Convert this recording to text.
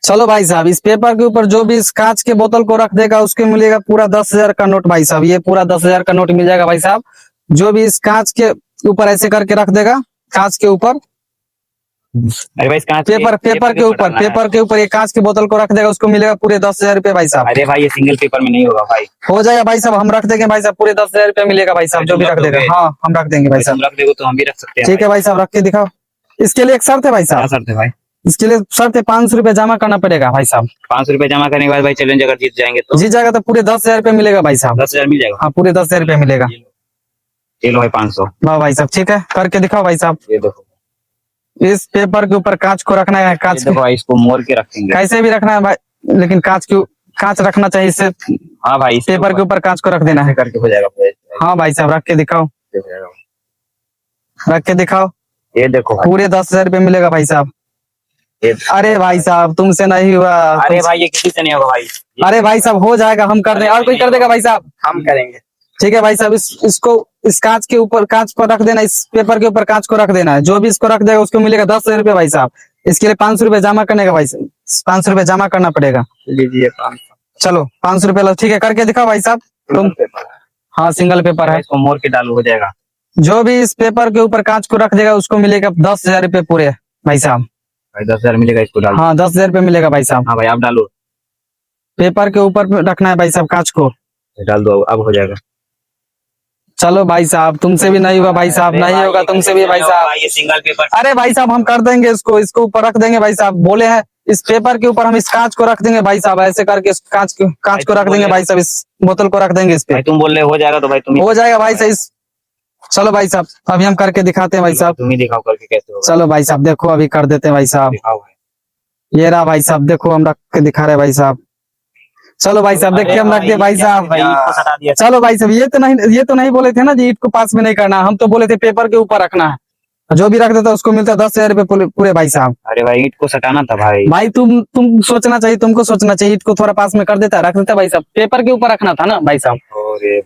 चलो भाई साहब, इस पेपर के ऊपर जो भी इस कांच के बोतल को रख देगा उसके मिलेगा पूरा 10,000 का नोट भाई साहब। ये पूरा 10,000 का नोट मिल जाएगा भाई साहब। जो भी इस कांच के ऊपर ऐसे करके रख देगा, कांच के ऊपर, अरे भाई पेपर के ऊपर ये कांच की बोतल को रख देगा, उसको मिलेगा पूरे 10,000 रुपए भाई साहब। अरे भाई ये सिंगल पेपर में नहीं होगा भाई। हो जाएगा भाई साहब, हम रख देंगे भाई साहब, पूरे 10,000 रुपए मिलेगा भाई साहब, जो भी रख देगा। हाँ हम रख देंगे भाई साहब। तुम रख देगो तो हम भी रख सकते हैं। ठीक है भाई साहब, रख के दिखाओ। इसके लिए एक शर्त है भाई क्या साहब, शर्त है भाई? इसके लिए शर्त है 500 रुपए जमा करना पड़ेगा भाई साहब। 500 रुपए जमा करने के बाद भाई चैलेंज अगर जीत जाएंगे तो? जीत जाएगा तो पूरे 10,000 रुपए मिलेगा भाई साहब। 10,000 मिल जाएगा? हाँ पूरे 10,000 रुपए मिलेगा। ये लो भाई 500। वाह भाई साहब, ठीक है, करके दिखाओ भाई साहब। ये देखो, इस पेपर के ऊपर कांच को रखना है, कांच देखो भाई इसको मोड़ के रखेंगे। कैसे भी रखना है भाई, लेकिन कांच रखना चाहिए इससे। हाँ भाई पेपर के ऊपर कांच को रख देना है, करके हो जाएगा। हाँ भाई साहब, रख के दिखाओ, रख के दिखाओ। ये देखो पूरे 10,000 रुपए मिलेगा भाई साहब। अरे भाई साहब तुमसे नहीं हुआ। अरे भाई ये किसी से नहीं होगा भाई। अरे भाई साहब हो जाएगा, हम कर देंगे। और कोई कर देगा भाई साहब? हम करेंगे। ठीक है भाई साहब, इसको इस कांच के ऊपर, कांच पर रख देना, इस पेपर के ऊपर कांच को रख देना है। जो भी इसको रख देगा उसको मिलेगा 10,000 रुपए भाई साहब। इसके लिए 500 रुपए जमा करने का भाई साहब, 500 रुपए जमा करना पड़ेगा। लीजिए 500। चलो 500 रुपए, ठीक है, करके दिखाओ भाई साहब तुम। हाँ सिंगल पेपर है, इसको मोड़ के डालो, हो जाएगा। जो भी इस पेपर के ऊपर कांच को रख देगा उसको मिलेगा 10,000 रुपए पूरे भाई साहब। भाई 10,000 मिलेगा, इसको डालो। हाँ 10,000 रुपए मिलेगा भाई साहब। हाँ भाई आप डालो। पेपर के ऊपर रखना है भाई साहब कांच को। डाल दो, अब हो जाएगा। चलो भाई साहब, तुमसे भी नहीं हुआ भाई साहब, नहीं होगा तुमसे भी भाई साहब। ये सिंगल पेपर। अरे भाई साहब हम कर देंगे, इसको ऊपर रख देंगे भाई साहब। बोले हैं इस पेपर के ऊपर हम इस कांच को रख देंगे भाई साहब, ऐसे करके इस कांच को रख देंगे भाई साहब, इस बोतल को रख देंगे इस पे। तुम बोल रहे हो जाएगा तो भाई तुम हो जाएगा भाई साहब। चलो भाई साहब अभी हम करके दिखाते हैं भाई साहब। तुम ही दिखाओ करके कैसे होगा। चलो भाई साहब देखो, अभी कर देते हैं भाई साहब। दिखाओ भाई। ये रहा भाई साहब, देखो हम रख के दिखा रहे भाई साहब। चलो भाई साहब देखिए, हम रख दिए भाई साहब। चलो भाई साहब, ये तो नहीं बोले थे ना जी ईंट को पास में नहीं करना, हम तो बोले थे पेपर के ऊपर रखना है। जो भी रख देता उसको मिलता 10,000 रुपए पूरे भाई साहब। अरे भाई ईंट को सटाना था भाई। भाई तुम सोचना चाहिए, तुमको सोचना चाहिए। ईंट को थोड़ा पास में कर देता, रख देता भाई साहब, पेपर के ऊपर रखना था ना भाई साहब। अरे